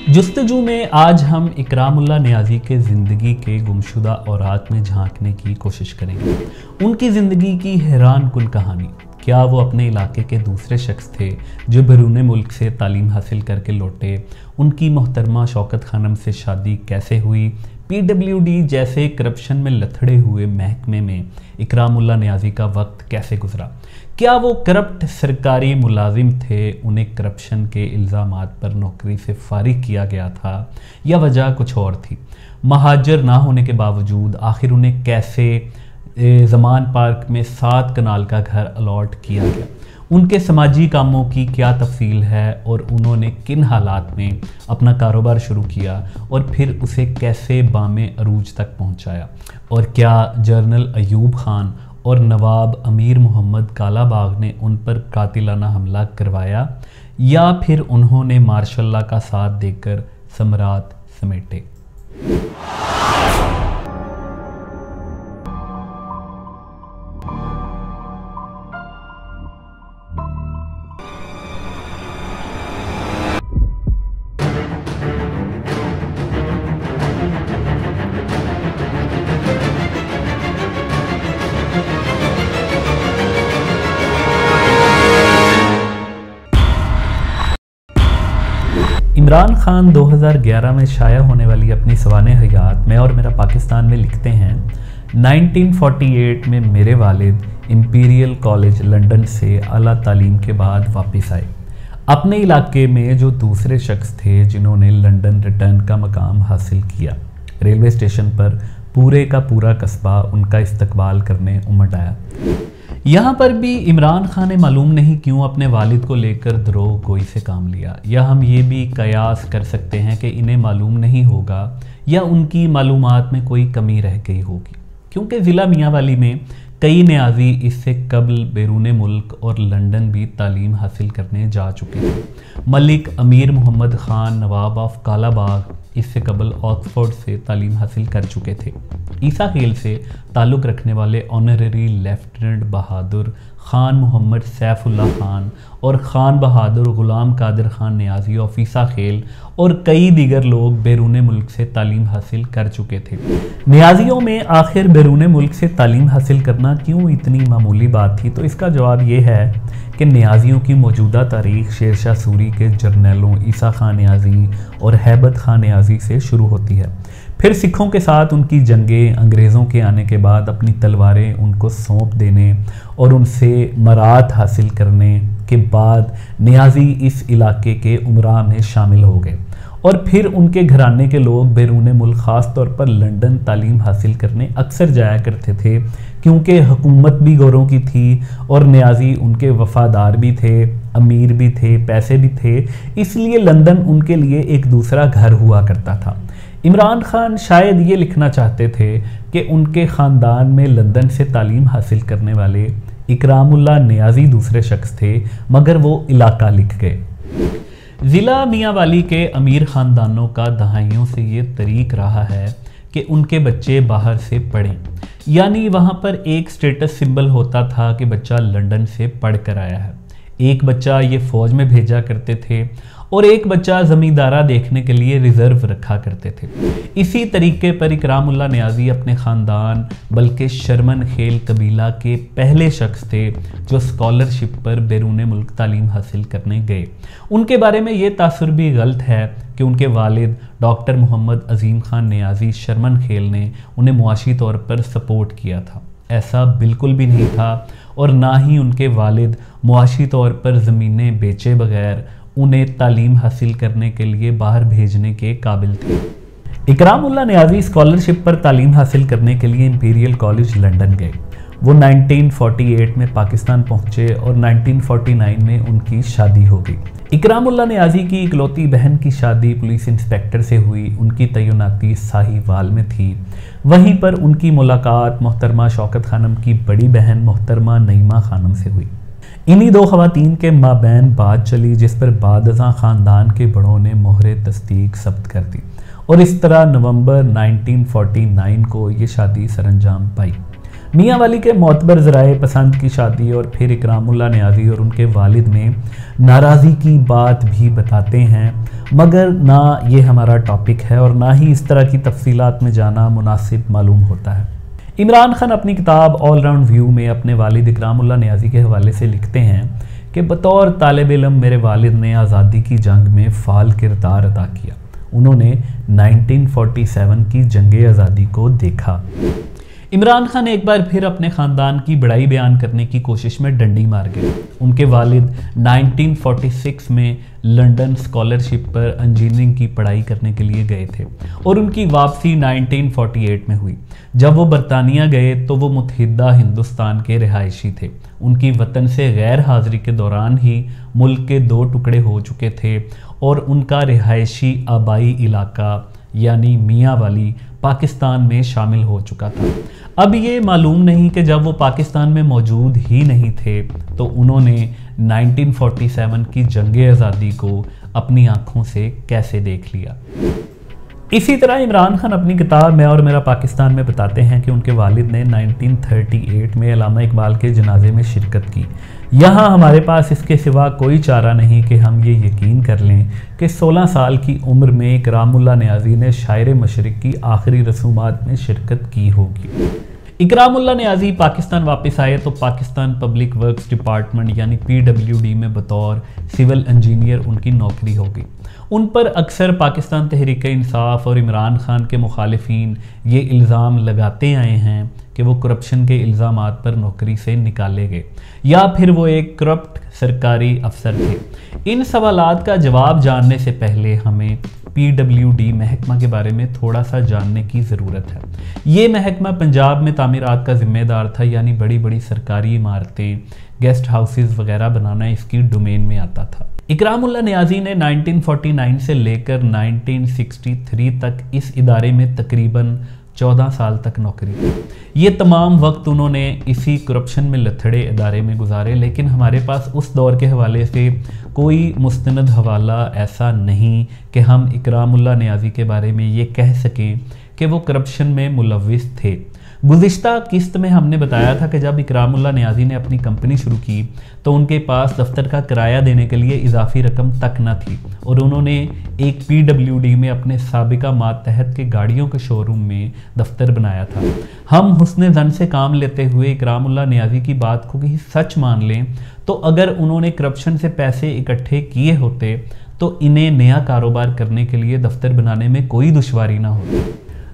जुस्तजू में आज हम इकरामुल्लाह नियाज़ी के ज़िंदगी के गुमशुदा औरात में झांकने की कोशिश करेंगे। उनकी ज़िंदगी की हैरान कुन कहानी। क्या वो अपने इलाके के दूसरे शख्स थे जो बैरून मुल्क से तालीम हासिल करके लौटे? उनकी मोहतरमा शौकत खानम से शादी कैसे हुई? PWD जैसे करप्शन में लथड़े हुए महकमे में इकरामुल्लाह नियाज़ी का वक्त कैसे गुजरा? क्या वो करप्ट सरकारी मुलाजिम थे? उन्हें करप्शन के इल्ज़ामात पर नौकरी से फारिग किया गया था या वजह कुछ और थी? महाजर ना होने के बावजूद आखिर उन्हें कैसे ज़मान पार्क में 7 कनाल का घर अलॉट किया गया? उनके समाजी कामों की क्या तफसील है और उन्होंने किन हालात में अपना कारोबार शुरू किया और फिर उसे कैसे बामे अरूज तक पहुंचाया? और क्या जनरल अयूब खान और नवाब अमीर मोहम्मद कालाबाग ने उन पर कातिलाना हमला करवाया या फिर उन्होंने मार्शल्ला का साथ देकर सम्राट समेटे? इमरान खान 2011 में शाया होने वाली अपनी सवाने हयात मैं और मेरा पाकिस्तान में लिखते हैं, 1948 में मेरे वालिद इंपीरियल कॉलेज लंदन से आला तालीम के बाद वापस आए। अपने इलाके में जो दूसरे शख्स थे जिन्होंने लंदन रिटर्न का मकाम हासिल किया, रेलवे स्टेशन पर पूरे का पूरा कस्बा उनका इस्तकबाल करने उमड़ आया। यहाँ पर भी इमरान खान ने मालूम नहीं क्यों अपने वालिद को लेकर द्रोह गोई से काम लिया, या हम ये भी कयास कर सकते हैं कि इन्हें मालूम नहीं होगा या उनकी मालूमात में कोई कमी रह गई होगी, क्योंकि ज़िला मियांवाली में कई नियाज़ी इससे कबल बैरून मुल्क और लंदन भी तालीम हासिल करने जा चुके थे। मलिक अमीर मोहम्मद खान नवाब ऑफ कालाबाग इससे कबल ऑक्सफोर्ड से तालीम हासिल कर चुके थे। ईसा खेल से ताल्लुक़ रखने वाले ऑनररी लेफ्टिनेंट बहादुर खान मोहम्मद सैफुल्लाह खान और खान बहादुर ग़ुलाम कादिर खान नियाज़ी ऑफ ईसा खेल और कई दीगर लोग बैरून मुल्क से तालीम हासिल कर चुके थे। नियाज़ियों में आखिर बैरून मुल्क से तालीम हासिल करना क्यों इतनी मामूली बात थी? तो इसका जवाब ये है कि नियाज़ियों की मौजूदा तारीख़ शेरशाह सूरी के जर्नैलों ईसा खान नियाज़ी और हैबत खान नियाज़ी से शुरू होती है। फिर सिखों के साथ उनकी जंगें, अंग्रेज़ों के आने के बाद अपनी तलवारें उनको सौंप देने और उनसे मरात हासिल करने के बाद नियाज़ी इस इलाके के उमरा में शामिल हो गए और फिर उनके घराने के लोग बैरून मुल्क ख़ास तौर पर लंदन तालीम हासिल करने अक्सर जाया करते थे, क्योंकि हुकूमत भी गौरों की थी और नियाज़ी उनके वफ़ादार भी थे, अमीर भी थे, पैसे भी थे, इसलिए लंदन उनके लिए एक दूसरा घर हुआ करता था। इमरान खान शायद ये लिखना चाहते थे कि उनके ख़ानदान में लंदन से तालीम हासिल करने वाले इकरामुल्लाह नियाज़ी दूसरे शख्स थे, मगर वो इलाका लिख गए। ज़िला मियांवाली के अमीर ख़ानदानों का दहाइयों से ये तरीक़ रहा है कि उनके बच्चे बाहर से पढ़ें, यानी वहाँ पर एक स्टेटस सिंबल होता था कि बच्चा लंदन से पढ़ कर आया है। एक बच्चा ये फ़ौज में भेजा करते थे और एक बच्चा ज़मींदारा देखने के लिए रिज़र्व रखा करते थे। इसी तरीके पर इकरामुल्लाह नियाज़ी अपने ख़ानदान बल्कि शर्मन खेल कबीला के पहले शख्स थे जो स्कॉलरशिप पर बैरून मुल्क तालीम हासिल करने गए। उनके बारे में ये तासुर भी गलत है कि उनके वालिद डॉक्टर मोहम्मद अजीम खान नियाज़ी शर्मन खेल ने उन्हें मुआशी तौर पर सपोर्ट किया था। ऐसा बिल्कुल भी नहीं था और ना ही उनके वालिद मुआशी तौर पर ज़मीनें बेचे बगैर उन्हें तालीम हासिल करने के लिए बाहर भेजने के काबिल थे। इकरामुल्लाह नियाज़ी स्कॉलरशिप पर तालीम हासिल करने के लिए इंपीरियल कॉलेज लंदन गए। वो 1948 में पाकिस्तान पहुंचे और 1949 में उनकी शादी हो गई। इकरामुल्लाह नियाज़ी की इकलौती बहन की शादी पुलिस इंस्पेक्टर से हुई। उनकी तैनाती साहिवाल में थी। वहीं पर उनकी मुलाकात मोहतरमा शौकत खानम की बड़ी बहन मोहतरमा नईमा खानम से हुई। इन्हीं दो ख़वातीन के माबैन बात चली, जिस पर बादशाह ख़ानदान के बड़ों ने मोहरे तस्दीक सब्त कर दी और इस तरह नवंबर 1949 को ये शादी सरअंजाम पाई। मियांवाली के मोतबर ज़राए पसंद की शादी और फिर इकरामुल्लाह नियाज़ी और उनके वालिद में नाराज़गी की बात भी बताते हैं। मगर ना ये हमारा टॉपिक है और ना ही इस तरह की तफसीलात में जाना मुनासिब मालूम होता है। इमरान खान अपनी किताब ऑल राउंड व्यू में अपने वालिद इकरामुल्लाह नियाज़ी के हवाले से लिखते हैं कि बतौर तालिब इल्म मेरे वालिद ने आज़ादी की जंग में फ़ाल किरदार अदा किया। उन्होंने 1947 की जंग आज़ादी को देखा। इमरान खान एक बार फिर अपने ख़ानदान की बड़ाई बयान करने की कोशिश में डंडी मार गए। उनके वालिद 1946 में लंदन स्कॉलरशिप पर इंजीनियरिंग की पढ़ाई करने के लिए गए थे और उनकी वापसी 1948 में हुई। जब वो बरतानिया गए तो वो मुत्तहिदा हिंदुस्तान के रिहायशी थे। उनकी वतन से गैर हाज़िरी के दौरान ही मुल्क के 2 टुकड़े हो चुके थे और उनका रिहायशी आबाई इलाका यानी मियाँ वाली पाकिस्तान में शामिल हो चुका था। अब ये मालूम नहीं कि जब वो पाकिस्तान में मौजूद ही नहीं थे तो उन्होंने 1947 की जंग आज़ादी को अपनी आँखों से कैसे देख लिया। इसी तरह इमरान खान अपनी किताब मैं और मेरा पाकिस्तान में बताते हैं कि उनके वालिद ने 1938 में अल्लामा इकबाल के जनाजे में शिरकत की। यहाँ हमारे पास इसके सिवा कोई चारा नहीं कि हम ये यकीन कर लें कि 16 साल की उम्र में इकरामुल्लाह नियाज़ी ने शायर मशरिक़ की आखिरी रसूमात में शिरकत की होगी। इकरामुल्लाह नियाज़ी पाकिस्तान वापस आए तो पाकिस्तान पब्लिक वर्क्स डिपार्टमेंट यानी PWD में बतौर सिविल इंजीनियर उनकी नौकरी हो गई। उन पर अक्सर पाकिस्तान तहरीक इंसाफ और इमरान खान के मुखालिफिन ये इल्ज़ाम लगाते आए हैं कि वो करप्शन के इल्ज़ामात पर नौकरी से निकाले गए या फिर वो एक करप्ट सरकारी अफसर थे। इन सवालात का जवाब जानने से पहले हमें PWD महकमा के बारे में थोड़ा सा जानने की ज़रूरत है। ये महकमा पंजाब में तामीरात का ज़िम्मेदार था, यानी बड़ी बड़ी सरकारी इमारतें, गेस्ट हाउसेस वगैरह बनाना इसकी डोमेन में आता था। इकरामुल्लाह नियाज़ी ने 1949 से लेकर 1963 तक इस इदारे में तकरीबन 14 साल तक नौकरी की। ये तमाम वक्त उन्होंने इसी करप्शन में लथड़े इदारे में गुजारे, लेकिन हमारे पास उस दौर के हवाले से कोई मुस्तनद हवाला ऐसा नहीं कि हम इकरामुल्लाह नियाज़ी के बारे में ये कह सकें कि वो करप्शन में मुलव्विस थे। गुज़िश्ता किस्त में हमने बताया था कि जब इकरामुल्लाह नियाज़ी ने अपनी कंपनी शुरू की तो उनके पास दफ्तर का किराया देने के लिए इजाफी रकम तक न थी और उन्होंने एक PWD में अपने साबिका मातहत के गाड़ियों के शोरूम में दफ्तर बनाया था। हम हुस्न ज़न से काम लेते हुए इकरामुल्लाह नियाज़ी की बात को ही सच मान लें तो अगर उन्होंने करप्शन से पैसे इकट्ठे किए होते तो इन्हें नया कारोबार करने के लिए दफ्तर बनाने में कोई दुश्वारी ना होती।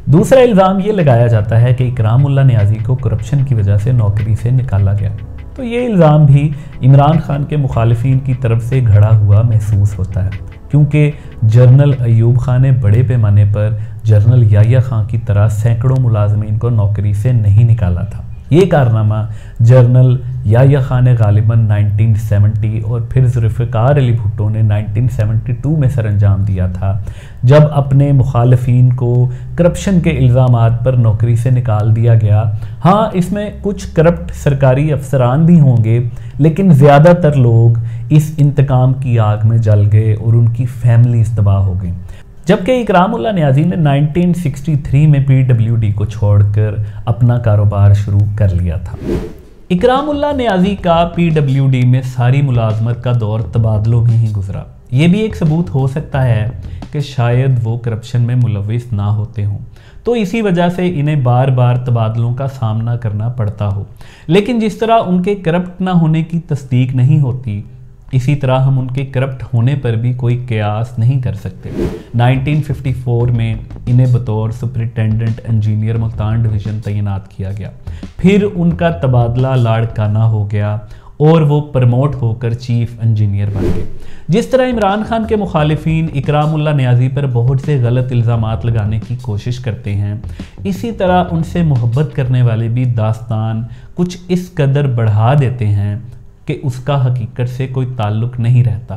दूसरा इल्ज़ाम ये लगाया जाता है कि इकरामुल्लाह नियाज़ी को करप्शन की वजह से नौकरी से निकाला गया। तो ये इल्ज़ाम भी इमरान खान के मुखालिफिन की तरफ से घड़ा हुआ महसूस होता है, क्योंकि जनरल अयूब खान ने बड़े पैमाने पर जनरल याह्या खान की तरह सैकड़ों मुलाजमीन को नौकरी से नहीं निकाला था। ये कारनामा जनरल याह्या खान ने गालिबन 1970 और फिर जुल्फ़िकार अली भुट्टो ने 1972 में सरअंजाम दिया था, जब अपने मुखालिफिन को करप्शन के इल्ज़ामात पर नौकरी से निकाल दिया गया। हाँ, इसमें कुछ करप्ट सरकारी अफसरान भी होंगे, लेकिन ज़्यादातर लोग इस इंतकाम की आग में जल गए और उनकी फैमिलीज तबाह हो गई। जबकि इकरामुल्लाह नियाज़ी ने 1963 में PWD को छोड़कर अपना कारोबार शुरू कर लिया था। इकरामुल्लाह नियाज़ी का PWD में सारी मुलाजमत का दौर तबादलों में ही गुजरा। ये भी एक सबूत हो सकता है कि शायद वो करप्शन में मुलव्विस ना होते हों, तो इसी वजह से इन्हें बार बार तबादलों का सामना करना पड़ता हो। लेकिन जिस तरह उनके करप्ट ना होने की तस्दीक नहीं होती, इसी तरह हम उनके करप्ट होने पर भी कोई कयास नहीं कर सकते। 1954 में इन्हें बतौर सुपरिटेंडेंट इंजीनियर मुल्तान डिवीज़न तैनात किया गया। फिर उनका तबादला लाड़काना हो गया और वो प्रमोट होकर चीफ इंजीनियर बन गए। जिस तरह इमरान खान के मुखालिफिन इकरामुल्लाह नियाज़ी पर बहुत से गलत इल्ज़ामात लगाने की कोशिश करते हैं, इसी तरह उनसे मोहब्बत करने वाले भी दास्तान कुछ इस कदर बढ़ा देते हैं कि उसका हकीकत से कोई ताल्लुक नहीं रहता।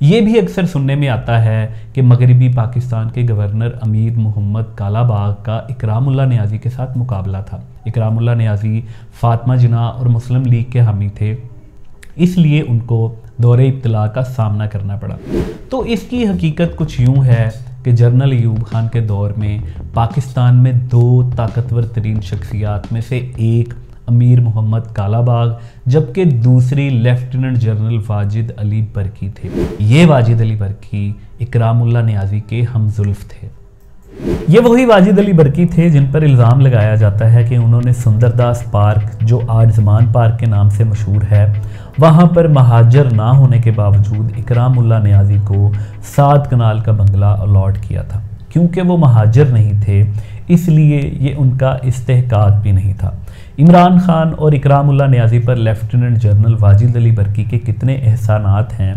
ये भी अक्सर सुनने में आता है कि मगरबी पाकिस्तान के गवर्नर अमीर मोहम्मद कालाबाग का इकरामुल्लाह नियाज़ी के साथ मुकाबला था। इकरामुल्लाह नियाज़ी फातिमा जिन्ना और मुस्लिम लीग के हामी थे, इसलिए उनको दौरे इब्तिला का सामना करना पड़ा। तो इसकी हकीकत कुछ यूँ है कि जनरल अयूब खान के दौर में पाकिस्तान में 2 ताकतवर तरीन शख्सियात में से एक अमीर मोहम्मद कालाबाग, जबकि दूसरी लेफ्टिनेंट जनरल वाजिद अली बरकी थे। ये वाजिद अली बरकी इकरामुल्लाह नियाज़ी के हमजुल्फ थे। ये वही वाजिद अली बरकी थे जिन पर इल्ज़ाम लगाया जाता है कि उन्होंने सुंदरदास पार्क, जो आज ज़मान पार्क के नाम से मशहूर है, वहाँ पर महाजर ना होने के बावजूद इकरामुल्लाह नियाज़ी को 7 कनाल का बंगला अलॉट किया था। क्योंकि वो महाजर नहीं थे, इसलिए ये उनका इस्तेहकाक भी नहीं था। इमरान खान और इकरामुल्लाह नियाज़ी पर लेफ्टिनेंट जनरल वाजिद अली बरकी के कितने एहसानात हैं,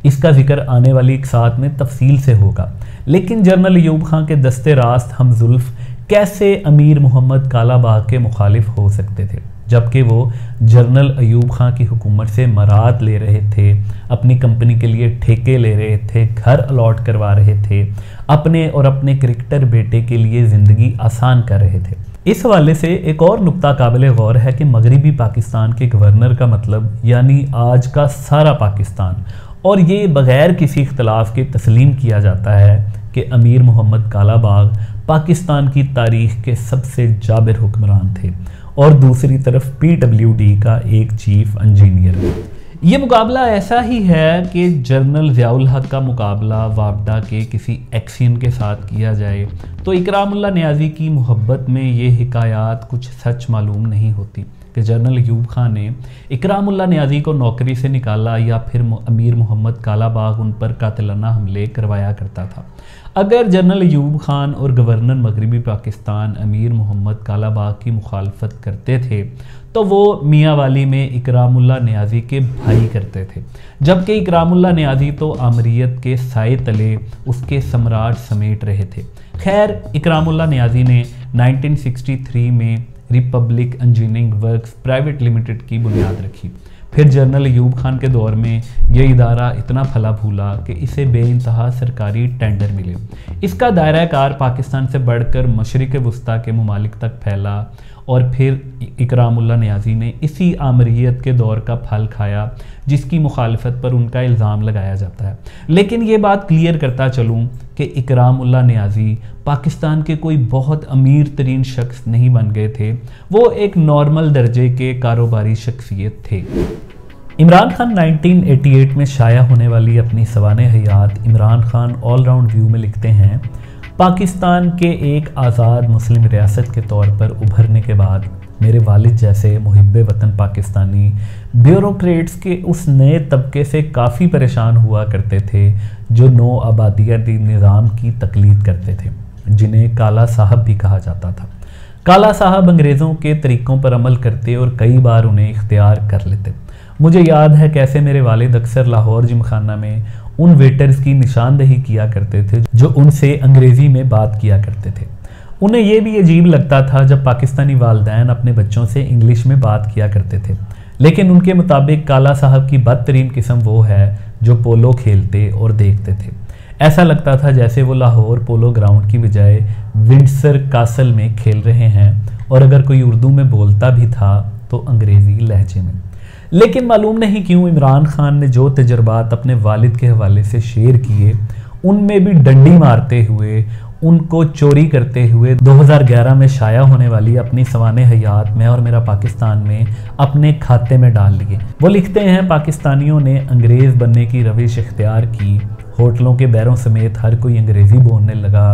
इसका जिक्र आने वाली एक साथ में तफसील से होगा। लेकिन जनरल अयूब खान के दस्ते रास्त हमजुल्फ कैसे अमीर मोहम्मद कालाबाग के मुखालिफ हो सकते थे, जबकि वो जनरल अयूब खान की हुकूमत से मराद ले रहे थे, अपनी कंपनी के लिए ठेके ले रहे थे, घर अलॉट करवा रहे थे, अपने और अपने क्रिकेटर बेटे के लिए ज़िंदगी आसान कर रहे थे। इस हवाले से एक और नुक्ता काबिल गौर है कि मगरिबी पाकिस्तान के गवर्नर का मतलब यानी आज का सारा पाकिस्तान, और ये बग़ैर किसी इख्तलाफ के तस्लीम किया जाता है कि अमीर मोहम्मद कालाबाग पाकिस्तान की तारीख़ के सबसे जाबिर हुक्मरान थे और दूसरी तरफ PWD का एक चीफ इंजीनियर। ये मुकाबला ऐसा ही है कि जनरल ज़ियाउल हक का मुकाबला वापडा के किसी एक्सियन के साथ किया जाए तो इकरामुल्लाह नियाज़ी की मोहब्बत में ये हिकायात कुछ सच मालूम नहीं होती कि जनरल अयूब खान ने इकरामुल्लाह नियाज़ी को नौकरी से निकाला या फिर अमीर मोहम्मद कालाबाग उन पर कातिलाना हमले करवाया करता था। अगर जनरल अयूब खान और गवर्नर मगरिबी पाकिस्तान अमीर मोहम्मद कालाबाग की मुखालफत करते थे तो वो मियाँ वाली में इकरामुल्लाह नियाज़ी के भाई करते थे, जबकि इकरामुल्लाह नियाज़ी तो आमरीत के साए तले उसके सम्राट समेट रहे थे। खैर, इकरामुल्लाह नियाज़ी ने 1963 में Republic engineering works private limited की बुनियाद रखी। फिर जनरल अयूब खान के दौर में यह इदारा इतना फला फूला कि इसे बेइंतहा सरकारी टेंडर मिले। इसका दायरा कार पाकिस्तान से बढ़कर मशरिक़ वस्ता के ममालिक तक फैला और फिर इकरामुल्लाह नियाज़ी ने इसी आमरीत के दौर का फल खाया जिसकी मुखालफत पर उनका इल्ज़ाम लगाया जाता है। लेकिन ये बात क्लियर करता चलूँ कि इकरामुल्लाह नियाज़ी पाकिस्तान के कोई बहुत अमीर तरीन शख्स नहीं बन गए थे, वो एक नॉर्मल दर्जे के कारोबारी शख्सियत थे। इमरान खान 1988 में शाया होने वाली अपनी सवाने हयात Imran Khan all round view में लिखते हैं, पाकिस्तान के एक आज़ाद मुस्लिम रियासत के तौर पर उभरने के बाद मेरे वालिद जैसे मुहिब्बे वतन पाकिस्तानी ब्यूरोक्रेट्स के उस नए तबके से काफ़ी परेशान हुआ करते थे जो नो आबादियाती निज़ाम की तकलीद करते थे, जिन्हें काला साहब भी कहा जाता था। काला साहब अंग्रेज़ों के तरीक़ों पर अमल करते और कई बार उन्हें इख्तियार कर लेते। मुझे याद है कैसे मेरे वालिद अक्सर लाहौर जिमखाना में उन वेटर्स की निशानदेही किया करते थे जो उनसे अंग्रेज़ी में बात किया करते थे। उन्हें यह भी अजीब लगता था जब पाकिस्तानी वालिदैन अपने बच्चों से इंग्लिश में बात किया करते थे, लेकिन उनके मुताबिक काला साहब की बदतरीन किस्म वो है जो पोलो खेलते और देखते थे। ऐसा लगता था जैसे वो लाहौर पोलो ग्राउंड की बजाय विंडसर कासल में खेल रहे हैं, और अगर कोई उर्दू में बोलता भी था तो अंग्रेज़ी लहजे में। लेकिन मालूम नहीं क्यों इमरान खान ने जो तजर्बात अपने वालिद के हवाले से शेयर किए, उनमें भी डंडी मारते हुए, उनको चोरी करते हुए 2011 में शाया होने वाली अपनी सवाने हयात मैं और मेरा पाकिस्तान में अपने खाते में डाल लिए। वो लिखते हैं, पाकिस्तानियों ने अंग्रेज़ बनने की रविश इख्तियार की, होटलों के बैरों समेत हर कोई अंग्रेज़ी बोलने लगा,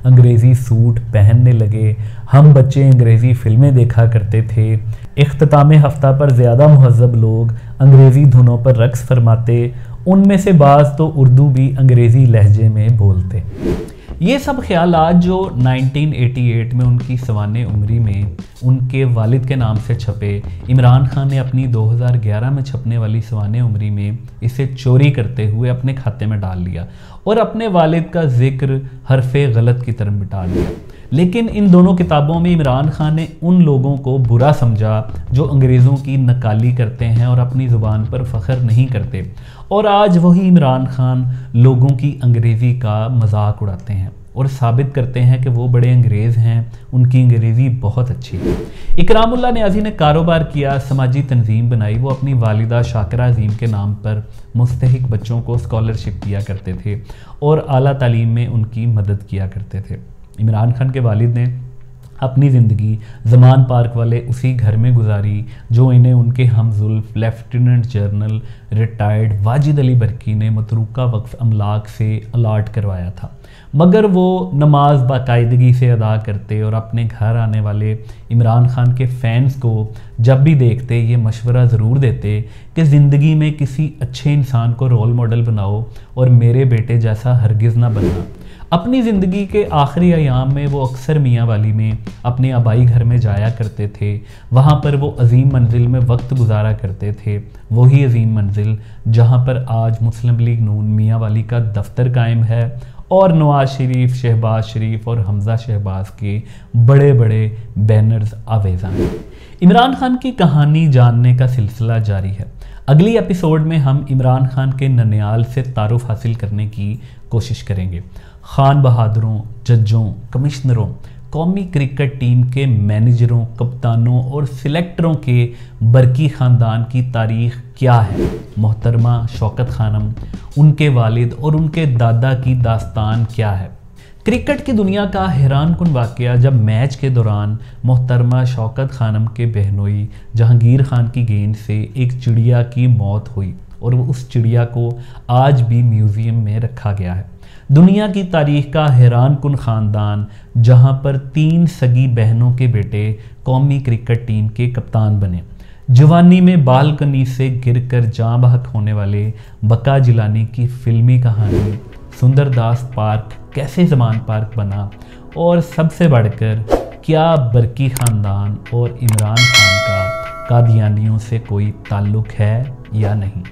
अंग्रेज़ी सूट पहनने लगे, हम बच्चे अंग्रेज़ी फ़िल्में देखा करते थे, इख्तिताम हफ्ता पर ज़्यादा मुहज़्ज़ब लोग अंग्रेज़ी धुनों पर रक्स फरमाते, उनमें से बाज़ तो उर्दू भी अंग्रेज़ी लहजे में बोलते। ये सब ख्यालात जो 1988 में उनकी सवाने उम्री में उनके वालिद के नाम से छपे, इमरान खान ने अपनी 2011 में छपने वाली सवाने उम्री में इसे चोरी करते हुए अपने खाते में डाल लिया और अपने वालिद का जिक्र हरफे गलत की तरफ मिटा दिया। लेकिन इन दोनों किताबों में इमरान खान ने उन लोगों को बुरा समझा जो अंग्रेज़ों की नकाली करते हैं और अपनी ज़ुबान पर फ़ख्र नहीं करते, और आज वही इमरान खान लोगों की अंग्रेज़ी का मजाक उड़ाते हैं और साबित करते हैं कि वो बड़े अंग्रेज़ हैं, उनकी अंग्रेज़ी बहुत अच्छी है। इकरामुल्लाह नियाज़ी ने कारोबार किया, समाजी तंजीम बनाई। वो अपनी वालिदा शाकिरा अज़ीम के नाम पर मुस्तहिक बच्चों को स्कॉलरशिप दिया करते थे और आला तालीम में उनकी मदद किया करते थे। इमरान खान के वालिद ने अपनी ज़िंदगी ज़मान पार्क वाले उसी घर में गुजारी जो इन्हें उनके हमजुल्फ lieutenant general retired Wajid Ali Barki ने मतरूका वक्फ अमलाक से अलाट करवाया था। मगर वो नमाज बाकायदगी से अदा करते और अपने घर आने वाले इमरान खान के फैंस को जब भी देखते ये मशवरा ज़रूर देते कि ज़िंदगी में किसी अच्छे इंसान को रोल मॉडल बनाओ और मेरे बेटे जैसा हरगिज़ ना बनना। अपनी ज़िंदगी के आखिरी अयाम में वो अक्सर मियाँ वाली में अपने आबाई घर में जाया करते थे। वहाँ पर वो अजीम मंजिल में वक्त गुजारा करते थे, वही अजीम मंजिल जहाँ पर आज मुस्लिम लीग नून मियाँ वाली का दफ्तर कायम है और नवाज शरीफ, शहबाज शरीफ और हमजा शहबाज के बड़े बड़े बैनर्स आवेज़ा हैं। इमरान खान की कहानी जानने का सिलसिला जारी है। अगली एपिसोड में हम इमरान खान के ननियाल से तारुफ हासिल करने की कोशिश करेंगे। खान बहादुरों, जजों, कमिश्नरों, कौमी क्रिकेट टीम के मैनेजरों, कप्तानों और सिलेक्टरों के बरकी ख़ानदान की तारीख़ क्या है। मोहतरमा शौकत खानम, उनके वालिद और उनके दादा की दास्तान क्या है। क्रिकेट की दुनिया का हैरान कुन वाक़या जब मैच के दौरान मोहतरमा शौकत खानम के बहनोई जहांगीर खान की गेंद से एक चिड़िया की मौत हुई और उस चिड़िया को आज भी म्यूज़ियम में रखा गया है। दुनिया की तारीख का हैरान कुन ख़ानदान जहां पर 3 सगी बहनों के बेटे कौमी क्रिकेट टीम के कप्तान बने। जवानी में बालकनी से गिरकर जाँ बहक होने वाले बका जिलानी की फिल्मी कहानी, सुंदरदास पार्क कैसे ज़मान पार्क बना और सबसे बढ़कर क्या बरकी ख़ानदान और इमरान खान का कादियानियों से कोई ताल्लुक़ है या नहीं।